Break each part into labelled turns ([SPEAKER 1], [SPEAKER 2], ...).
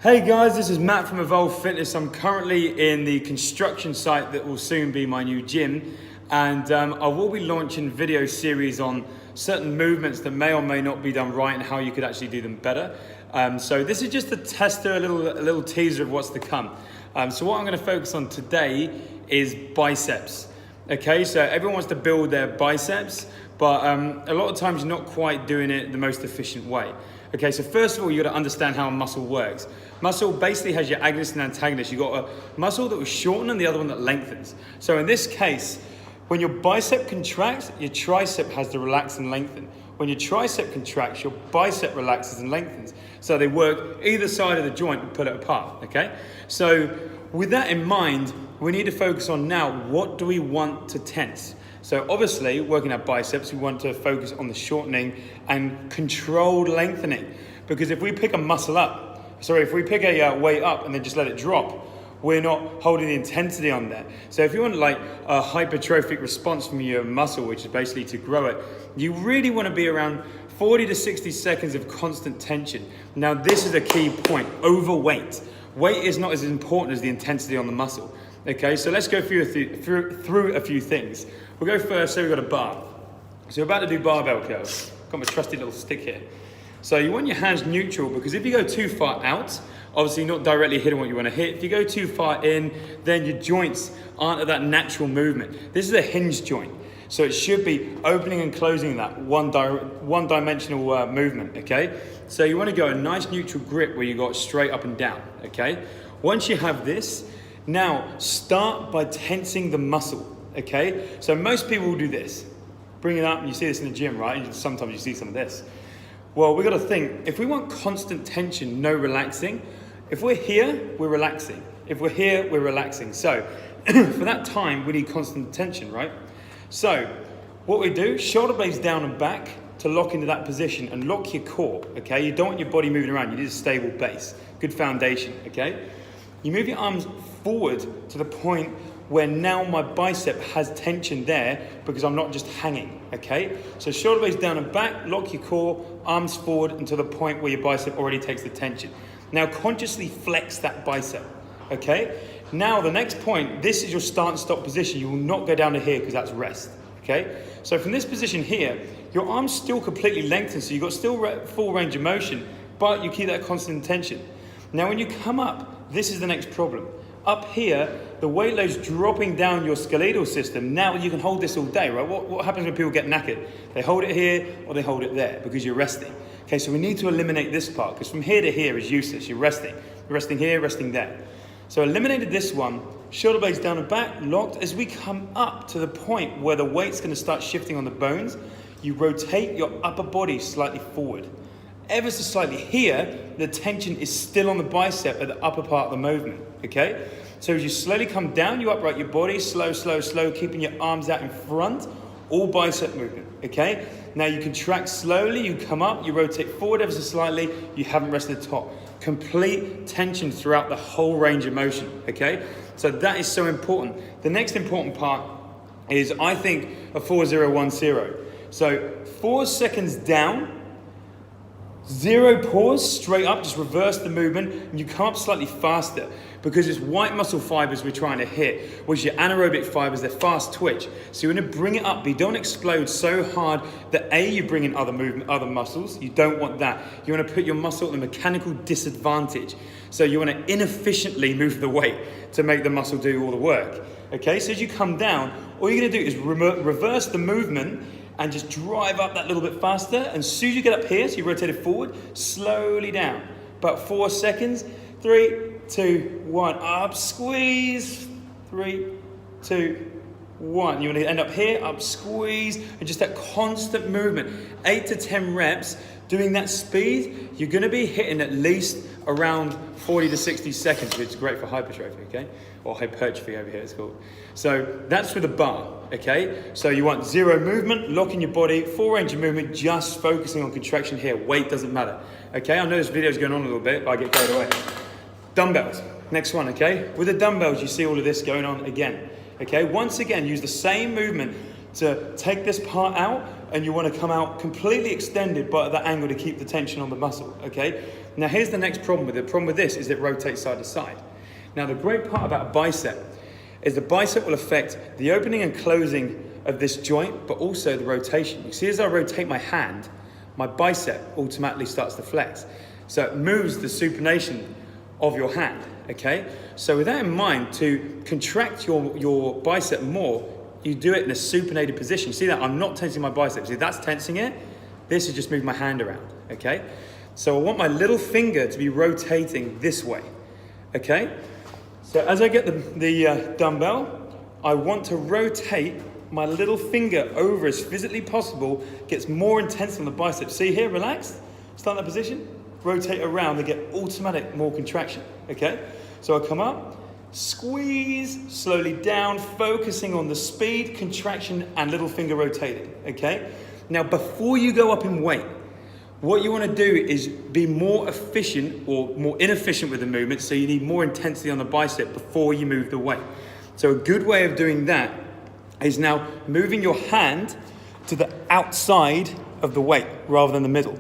[SPEAKER 1] Hey guys, this is Matt from Evolve Fitness. I'm currently in the construction site that will soon be my new gym, and I will be launching video series on certain movements that may or may not be done right and how you could actually do them better. So this is just a tester, a little teaser of what's to come. So what I'm going to focus on today is biceps. Okay, so everyone wants to build their biceps, but a lot of times you're not quite doing it the most efficient way. Okay, so first of all, you got to understand how a muscle works. Muscle basically has your agonist and antagonist. You've got a muscle that will shorten and the other one that lengthens. So in this case, when your bicep contracts, your tricep has to relax and lengthen. When your tricep contracts, your bicep relaxes and lengthens. So they work either side of the joint and pull it apart, okay? So with that in mind, we need to focus on now, what do we want to tense? So obviously, working our biceps, we want to focus on the shortening and controlled lengthening. Because if we pick a muscle up, if we pick a weight up and then just let it drop, we're not holding the intensity on there. So if you want like a hypertrophic response from your muscle, which is basically to grow it, you really want to be around 40 to 60 seconds of constant tension. Now this is a key point, overweight. Weight is not as important as the intensity on the muscle. Okay, so let's go through a few things. We'll go first, say we've got a bar. So we're about to do barbell curls. Got my trusty little stick here. So you want your hands neutral, because if you go too far out, obviously not directly hitting what you want to hit. If you go too far in, then your joints aren't at that natural movement. This is a hinge joint. So it should be opening and closing that one-dimensional movement, okay? So you want to go a nice neutral grip where you got straight up and down, okay? Once you have this, now start by tensing the muscle, okay? So most people will do this. Bring it up, and you see this in the gym, right? And sometimes you see some of this. Well, we've got to think, if we want constant tension, no relaxing, if we're here, we're relaxing. If we're here, we're relaxing. So for that time, we need constant tension, right? So what we do, shoulder blades down and back to lock into that position and lock your core, okay? You don't want your body moving around. You need a stable base, good foundation, okay? You move your arms forward to the point where now my bicep has tension there because I'm not just hanging, okay? So shoulder blades down and back, lock your core, arms forward until the point where your bicep already takes the tension. Now consciously flex that bicep, okay? Now the next point, this is your start and stop position. You will not go down to here because that's rest, okay? So from this position here, your arm's still completely lengthened, so you've got still full range of motion, but you keep that constant tension. Now when you come up, this is the next problem. Up here, the weight load's dropping down your skeletal system. Now you can hold this all day, right? What happens when people get knackered? They hold it here or they hold it there because you're resting. Okay, so we need to eliminate this part because from here to here is useless. You're resting. You're resting here, resting there. So eliminated this one, shoulder blades down and back, locked. As we come up to the point where the weight's gonna start shifting on the bones, you rotate your upper body slightly forward. Ever so slightly here, the tension is still on the bicep at the upper part of the movement, okay? So as you slowly come down, you upright your body, slow, slow, slow, keeping your arms out in front, all bicep movement, okay? Now you contract slowly, you come up, you rotate forward ever so slightly, you haven't rested the top. Complete tension throughout the whole range of motion, okay? So that is so important. The next important part is, I think, a 4-0-1-0. So 4 seconds down, 0 pause, straight up, just reverse the movement, and you come up slightly faster because it's white muscle fibers we're trying to hit, which your anaerobic fibers, they're fast twitch. So you want to bring it up, but you don't explode so hard that you bring in other muscles. You don't want that. You want to put your muscle at a mechanical disadvantage. So you want to inefficiently move the weight to make the muscle do all the work. Okay, so as you come down, all you're going to do is reverse the movement and just drive up that little bit faster. And as soon as you get up here, so you rotate it forward, slowly down. About 4 seconds. 3, 2, 1. Up, squeeze. 3, 2, 1. You want to end up here, up, squeeze, and just that constant movement. 8 to 10 reps. Doing that speed, you're going to be hitting at least around 40 to 60 seconds, which is great for hypertrophy, okay? Or hypertrophy over here, it's called. So that's with a bar, okay? So you want 0 movement, locking your body, full range of movement, just focusing on contraction here. Weight doesn't matter, okay? I know this video's going on a little bit, but I get carried away. Dumbbells, next one, okay? With the dumbbells, you see all of this going on again, okay? Once again, use the same movement to take this part out, and you want to come out completely extended but at that angle to keep the tension on the muscle, okay? Now here's the next problem with it. The problem with this is it rotates side to side. Now the great part about a bicep is the bicep will affect the opening and closing of this joint, but also the rotation. You see, as I rotate my hand, my bicep automatically starts to flex. So it moves the supination of your hand, okay? So with that in mind, to contract your bicep more, you do it in a supinated position. You see that? I'm not tensing my biceps. See, that's tensing it. This is just moving my hand around, okay? So I want my little finger to be rotating this way, okay? So as I get the dumbbell, I want to rotate my little finger over as physically possible, gets more intense on the biceps. See here, relaxed, start in that position, rotate around and get automatic more contraction, okay? So I come up, squeeze, slowly down, focusing on the speed, contraction, and little finger rotating, okay? Now, before you go up in weight, what you want to do is be more efficient or more inefficient with the movement, so you need more intensity on the bicep before you move the weight. So a good way of doing that is now moving your hand to the outside of the weight rather than the middle.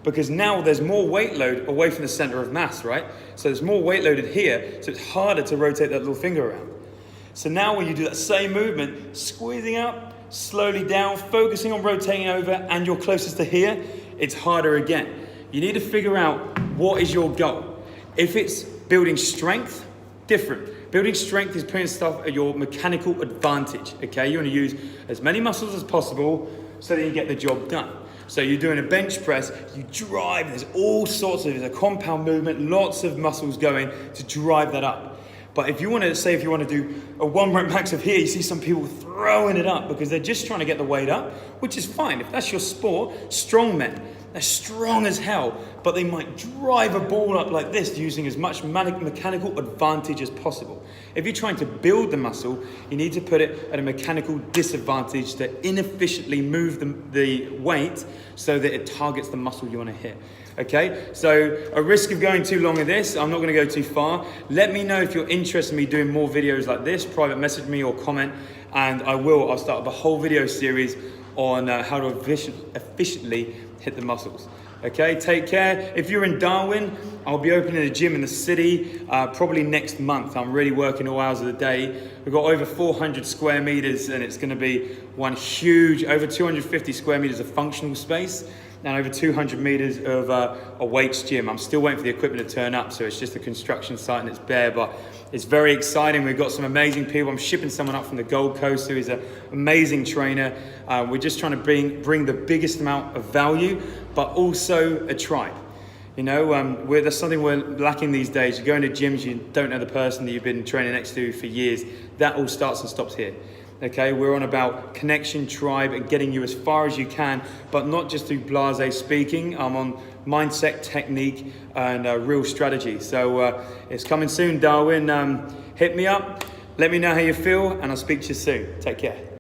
[SPEAKER 1] Because now there's more weight load away from the center of mass, right? So there's more weight loaded here, so it's harder to rotate that little finger around. So now when you do that same movement, squeezing up, slowly down, focusing on rotating over, and you're closest to here, it's harder again. You need to figure out what is your goal. If it's building strength, different. Building strength is putting stuff at your mechanical advantage, okay? You want to use as many muscles as possible so that you get the job done. So you're doing a bench press, you drive, there's all sorts of, there's a compound movement, lots of muscles going to drive that up. But if you want to, say if you want to do a 1 rep max of here, you see some people throwing it up because they're just trying to get the weight up, which is fine. If that's your sport, strong men, they're strong as hell, but they might drive a ball up like this using as much mechanical advantage as possible. If you're trying to build the muscle, you need to put it at a mechanical disadvantage to inefficiently move the weight so that it targets the muscle you want to hit. Okay, so a risk of going too long in this, I'm not going to go too far. Let me know if you're interested in me doing more videos like this. Private message me or comment, and I'll start up a whole video series on how to efficiently hit the muscles. Okay, take care. If you're in Darwin, I'll be opening a gym in the city probably next month. I'm really working all hours of the day. We've got over 400 square meters, and it's going to be one huge, over 250 square meters of functional space and over 200 meters of a weights gym. I'm still waiting for the equipment to turn up, so it's just a construction site and it's bare, but it's very exciting. We've got some amazing people. I'm shipping someone up from the Gold Coast who is an amazing trainer. We're just trying to bring the biggest amount of value, but also a tribe. You know, there's something we're lacking these days. You go into gyms, you don't know the person that you've been training next to for years. That all starts and stops here. Okay, we're on about connection, tribe, and getting you as far as you can, but not just through blasé speaking. I'm on mindset, technique, and real strategy. So it's coming soon, Darwin. Hit me up, let me know how you feel, and I'll speak to you soon. Take care.